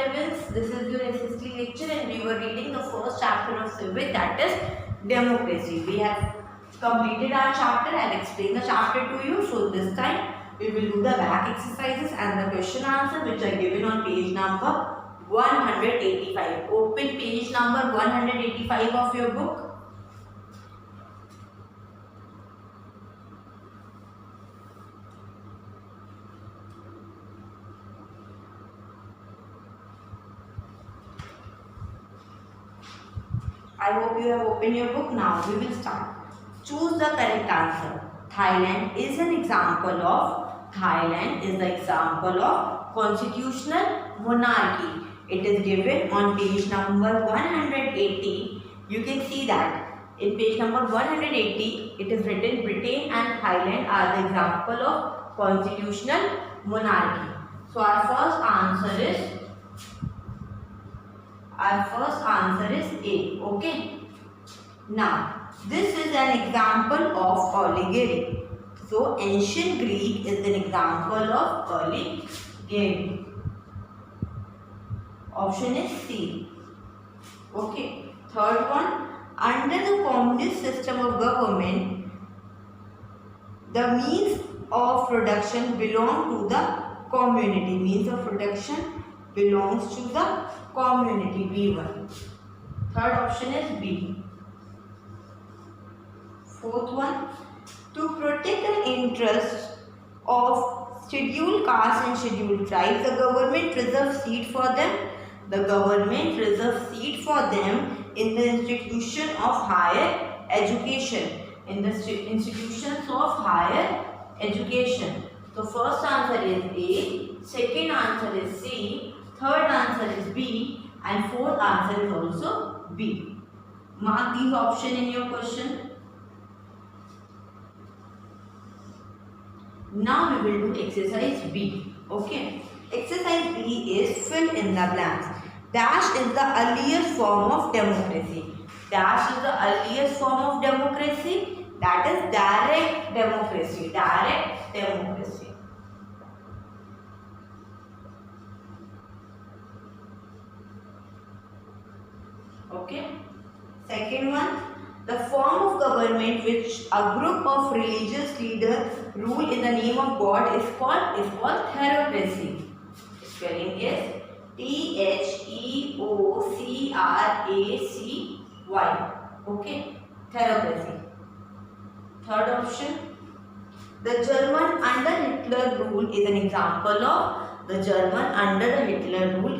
11th. This is your SST lecture and we were reading the first chapter of civic, that is democracy. We have completed our chapter and explained the chapter to you. So this time we will do the back exercises and the question answer which are given on page number 185. Open page number 185 of your book. I hope you have opened your book. Now we will start. Choose the correct answer. Thailand is an example of constitutional monarchy. It is given on page number 180. You can see that in page number 180 it is written Britain and Thailand are the example of constitutional monarchy. So our first answer is A. Okay. Now, this is an example of oligarchy. So, ancient Greek is an example of oligarchy. Option is C. Okay. Third one, under the communist system of government, the means of production belong to the community. Means of production belongs to the community. B1. Third option is B. Fourth one, to protect the interests of scheduled castes and scheduled tribes, the government reserves seat for them. The government reserves seat for them in the institution of higher education. In the institutions of higher education. So first answer is A, second answer is C, third answer is B, and fourth answer is also B. Mark these options in your question. Now we will do exercise B. Okay. Exercise B is fill in the blanks. Dash is the earliest form of democracy. Dash is the earliest form of democracy. That is direct democracy. Direct democracy. Okay. Second one, the form of government which a group of religious leaders rule in the name of God is called theocracy. Spelling is Theocracy. Okay, theocracy. Third option, the German under Hitler rule is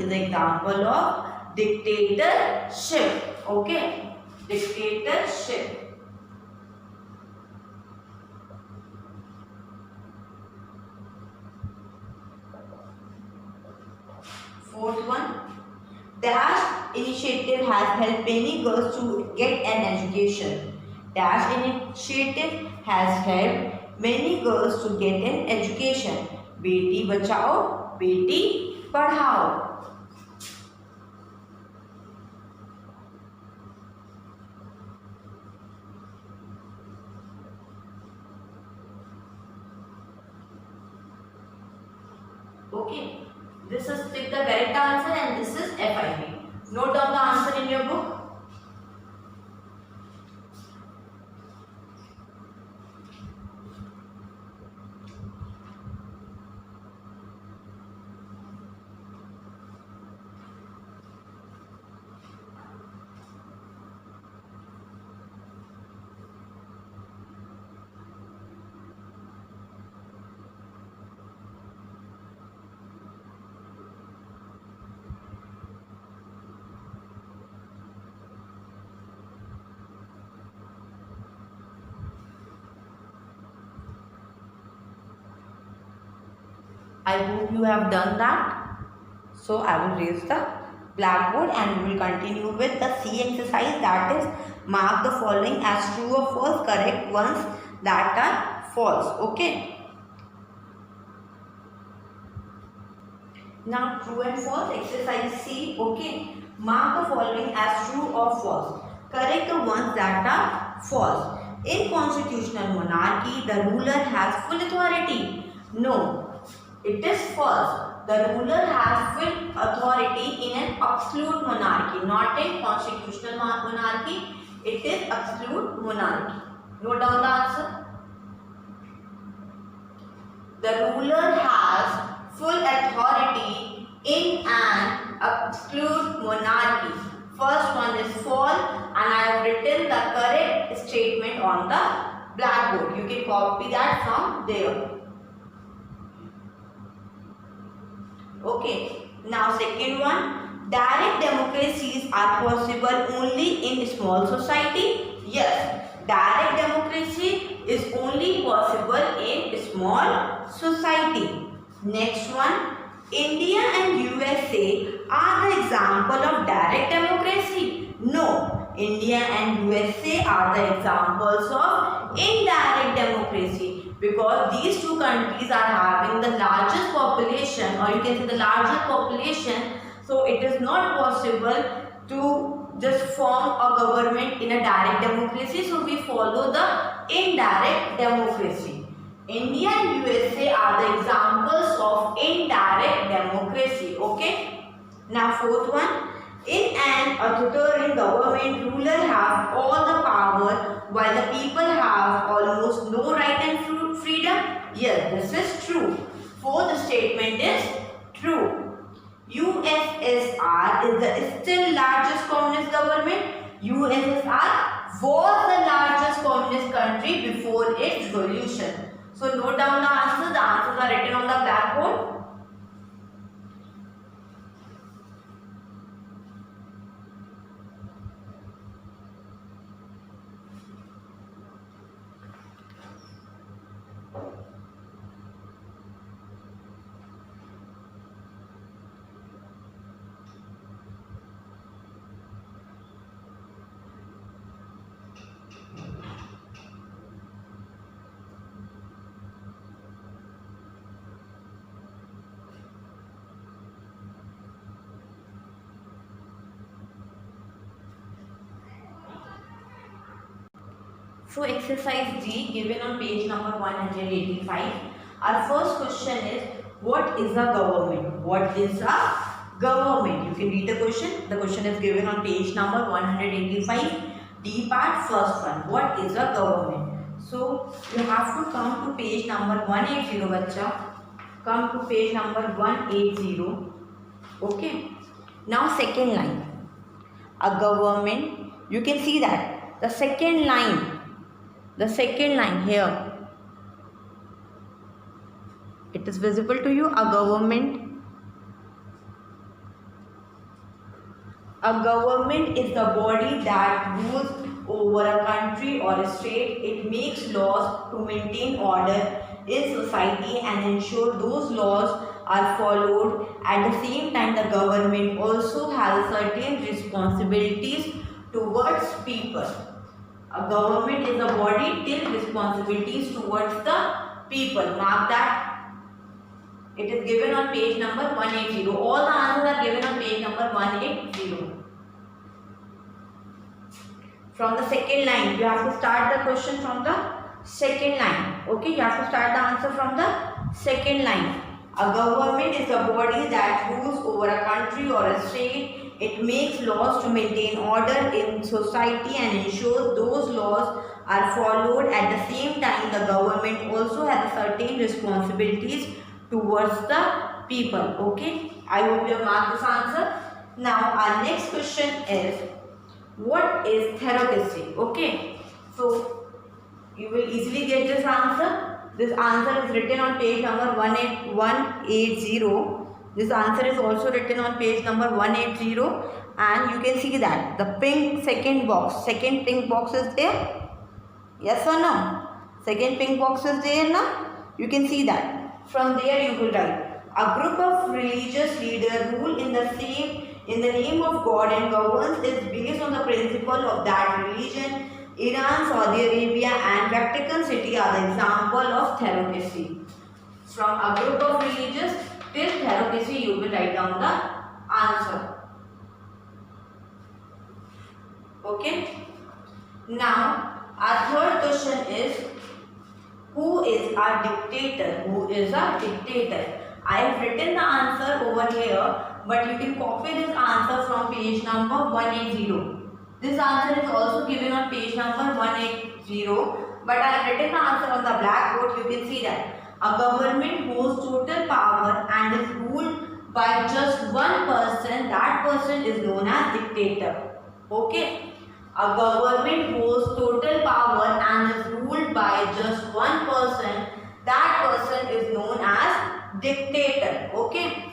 an example of dictatorship. Okay, dictatorship. Fourth one, Dash initiative has helped many girls to get an education. Dash initiative has helped many girls to get an education. Beti bachao, beti padhao. Okay, this is the correct answer and this is FIB. Note down the answer in your book. I hope you have done that. So I will raise the blackboard and we will continue with the C exercise, that is mark the following as true or false, correct ones that are false. Okay. Now true and false, exercise C. Okay. Mark the following as true or false. Correct the ones that are false. In constitutional monarchy, the ruler has full authority. No, it is false. The ruler has full authority absolute monarchy, not a constitutional monarchy. It is absolute monarchy. Note down the answer. The ruler has full authority in an absolute monarchy. First one is false, and I have written the correct statement on the blackboard. You can copy that from there. Okay. Now second one, direct democracies are possible only in small society. Yes, direct democracy is only possible in small society. Next one, India and USA are the example of direct democracy. No, India and USA are the examples of indirect democracy, because these two countries are having the largest population, or you can say the largest population, so it is not possible to just form a government in a direct democracy, so we follow the indirect democracy. India and USA are the examples of indirect democracy. Okay. Now fourth one, in an authoritarian government, ruler have all the power while the people have almost no right and freedom. Yes, this is true. Fourth statement is true. USSR is the still largest communist government. USSR was the largest communist country before its revolution. So note down the answers. The answers are written on the blackboard. So exercise D given on page number 185. Our first question is, what is a government? What is a government? You can read the question. The question is given on page number 185. D part, first one. What is a government? So you have to come to page number 180, bacha. Come to page number 180. Okay. Now second line. A government. You can see that. The second line here, it is visible to you. A government is the body that rules over a country or a state. It makes laws to maintain order in society and ensure those laws are followed. At the same time, the government also has certain responsibilities towards people. A government is a body till responsibilities towards the people. Mark that. It is given on page number 180. All the answers are given on page number 180. From the second line, you have to start the question from the second line. Okay, you have to start the answer from the second line. A government is a body that rules over a country or a state. It makes laws to maintain order in society and ensures those laws are followed. At the same time, the government also has certain responsibilities towards the people. Okay, I hope you have marked this answer. Now, our next question is, what is theocracy? Okay, so you will easily get this answer. This answer is written on page number 180. This answer is also written on page number 180, and you can see that the pink second pink box is there. Yes or no? Second pink box is there now. You can see that. From there you will write, a group of religious leaders rule in the name of God and governs is based on the principle of that religion. Iran, Saudi Arabia and Vatican City are the example of theocracy. From a group of religious till theocracy, you will write down the answer. Okay. Now, our third question is, who is a dictator? Who is a dictator? I have written the answer over here. but you can copy this answer from page number 180. This answer is also given on page number 180, but I have written the answer on the blackboard. You can see that a government holds total power and is ruled by just one person. That person is known as dictator. Okay. A government holds total power and is ruled by just one person. That person is known as dictator. Okay.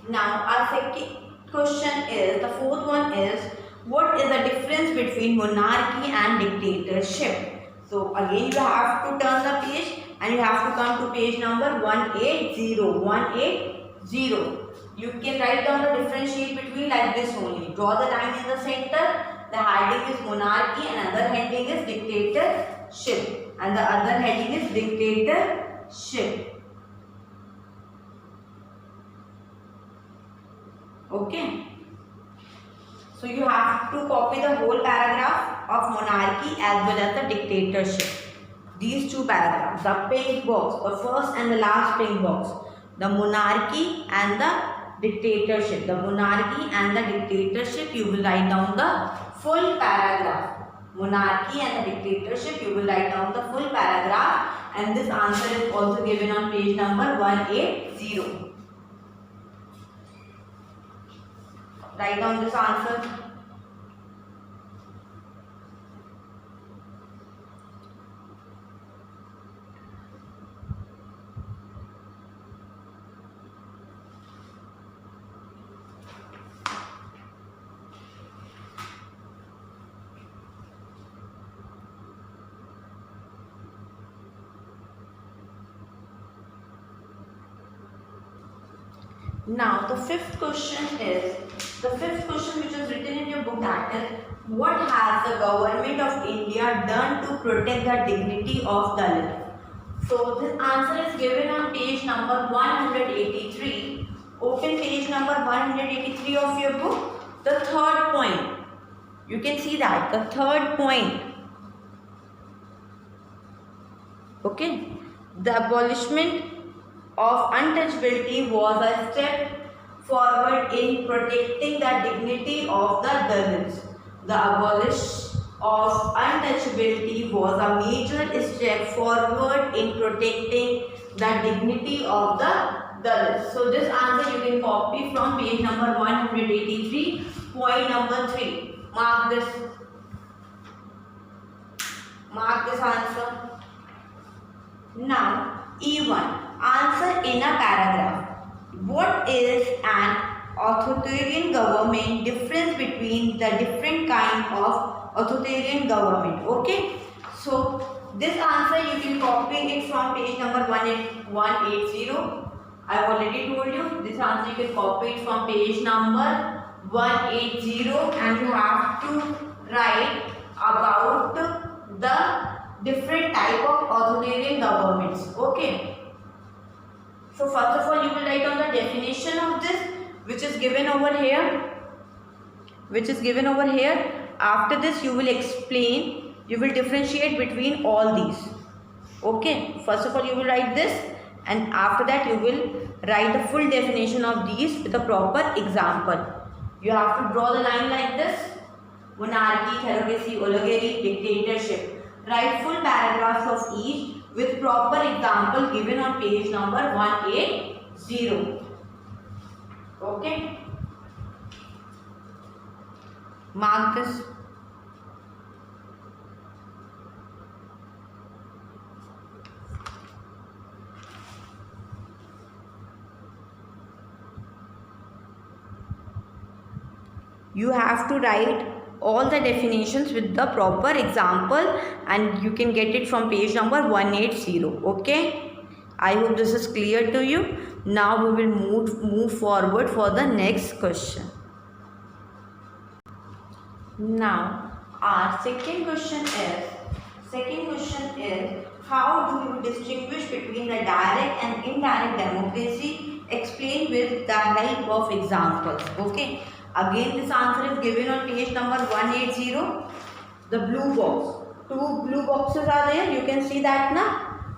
Now our second question is, the fourth one is, what is the difference between monarchy and dictatorship? So again you have to turn the page and you have to come to page number 180. 180. You can write down the differentiate between like this only. Draw the line in the center. The heading is monarchy and other heading is dictatorship. And the other heading is dictatorship. Okay. So you have to copy the whole paragraph of monarchy as well as the dictatorship. These two paragraphs, the pink box, the first and the last pink box, the monarchy and the dictatorship. The monarchy and the dictatorship, you will write down the full paragraph. Monarchy and the dictatorship, you will write down the full paragraph, and this answer is also given on page number 180. Write down this answer. Now the fifth question is, which is written in your book, that is, what has the government of India done to protect the dignity of Dalits? So this answer is given on page number 183. Open page number 183 of your book. The third point. You can see that, the third point. Okay. The abolishment of untouchability was a step forward in protecting the dignity of the Dalits. The abolition of untouchability was a major step forward in protecting the dignity of the Dalits. So this answer you can copy from page number 183, point number 3. Mark this answer. Now E1. Answer in a paragraph. What is an authoritarian government? Difference between the different kind of authoritarian government. Okay. So this answer you can copy it from page number 180. I have already told you this answer you can copy it from page number 180, and you have to write about the different type of authoritarian governments. Okay. So first of all you will write down the definition of this, which is given over here. After this you will explain, you will differentiate between all these. Okay. First of all you will write this, and after that you will write the full definition of these with a proper example. You have to draw the line like this: monarchy, theocracy, oligarchy, dictatorship. Write full paragraphs of each with proper example given on page number 180. Okay. Mark this. You have to write all the definitions with the proper example, and you can get it from page number 180. Okay. I hope this is clear to you. Now we will move forward for the next question. Now our second question is how do you distinguish between the direct and indirect democracy? Explain with the help of examples. Okay. Again this answer is given on page number 180. The blue box. Two blue boxes are there. You can see that now.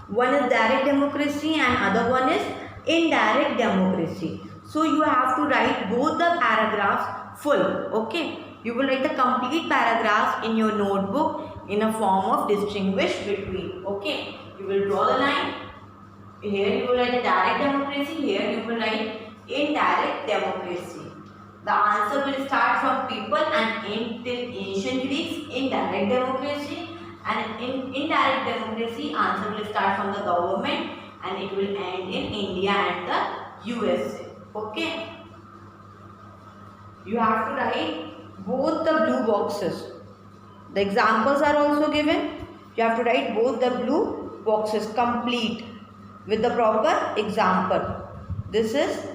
One is direct democracy and other one is indirect democracy. So you have to write both the paragraphs full. Okay. You will write the complete paragraphs in your notebook in a form of distinguish between. Okay. You will draw the line. Here you will write direct democracy. Here you will write indirect democracy. The answer will start from people and end till ancient Greeks. Indirect democracy. And in indirect democracy, answer will start from the government and it will end in India and the USA. Okay. You have to write both the blue boxes. The examples are also given. You have to write both the blue boxes complete with the proper example. This is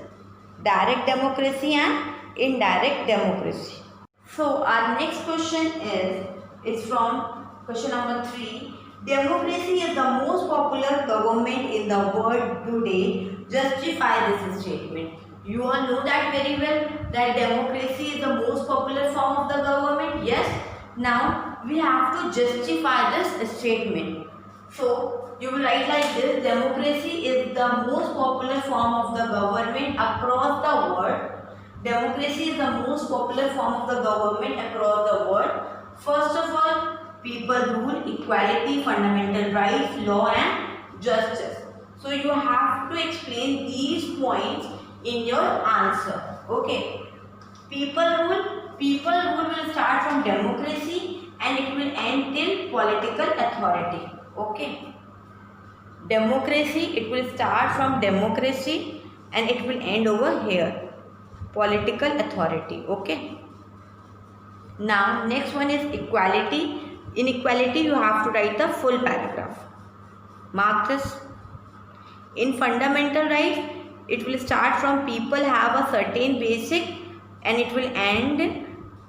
direct democracy and indirect democracy. So our next question is from question number 3. Democracy is the most popular government in the world today. Justify this statement. You all know that very well that democracy is the most popular form of the government. Yes. Now we have to justify this statement. So you will write like this: democracy is the most popular form of the government across the world. Democracy is the most popular form of the government across the world. First of all, people rule, equality, fundamental rights, law and justice. So you have to explain these points in your answer. Okay. People rule will start from democracy and it will end till political authority. Okay. Democracy, it will start from democracy and it will end over here. Political authority. Okay. Now next one is equality. In equality you have to write the full paragraph. Mark this. In fundamental rights it will start from people have a certain basic and it will end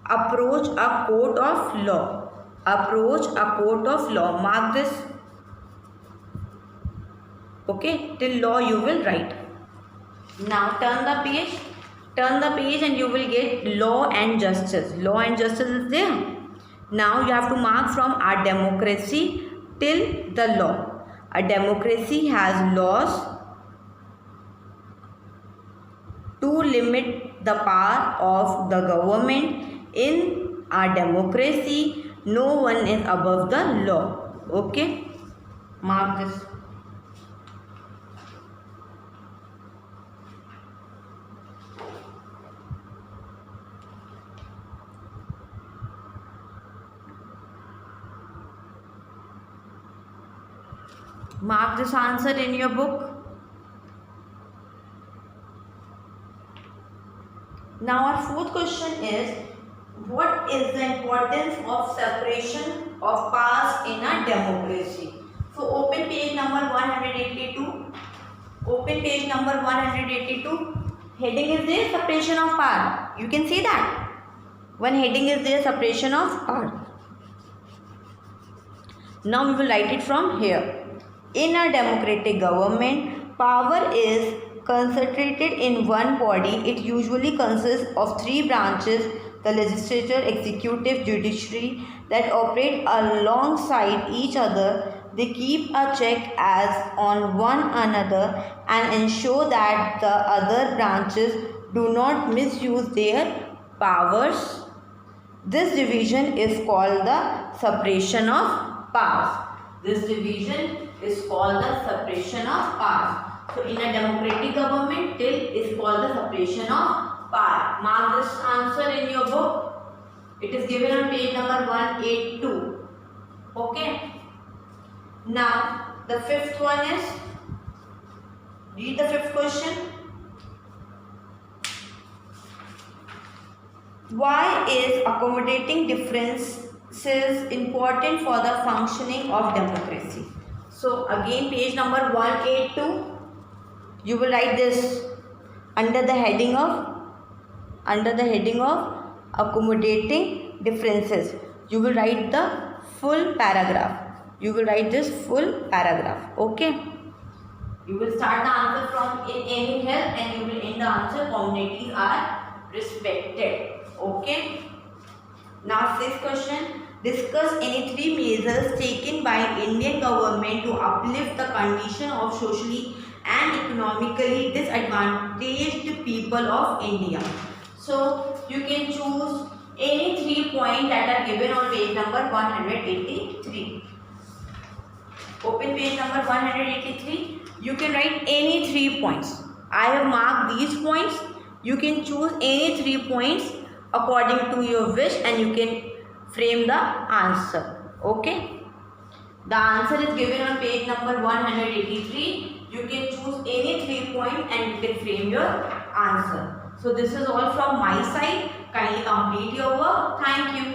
approach a court of law. Approach a court of law. Mark this. Okay, till law you will write. Now turn the page. Turn the page and you will get law and justice. Law and justice is there. Now you have to mark from our democracy till the law. A democracy has laws to limit the power of the government. In our democracy, no one is above the law. Okay? Mark this. Mark this answer in your book. Now our fourth question is, what is the importance of separation of powers in a democracy? So open page number 182. Open page number 182. Heading is there, separation of power. You can see that. One heading is there, separation of power. Now we will write it from here. In a democratic government, power is concentrated in one body. It usually consists of 3 branches: the legislature, executive, judiciary, that operate alongside each other. They keep a check as on one another and ensure that the other branches do not misuse their powers. This division is called the separation of powers. This division is called the separation of powers. So in a democratic government, till is called the separation of power. Mark this answer in your book. It is given on page number 182. Okay. Now the fifth one is, read the fifth question. Why is accommodating differences important for the functioning of democracy? So again page number 182. You will write this under the heading of accommodating differences. You will write the full paragraph. You will write this full paragraph. Okay. You will start the answer from aiming help and you will end the answer communities are respected. Okay. Now sixth question. Discuss any three measures taken by Indian government to uplift the condition of socially and economically disadvantaged people of India. So you can choose any 3 points that are given on page number 183. Open page number 183. You can write any 3 points. I have marked these points. You can choose any 3 points according to your wish and you can frame the answer. Okay. The answer is given on page number 183. You can choose any 3 points and you can frame your answer. So this is all from my side. Kindly complete your work. Thank you.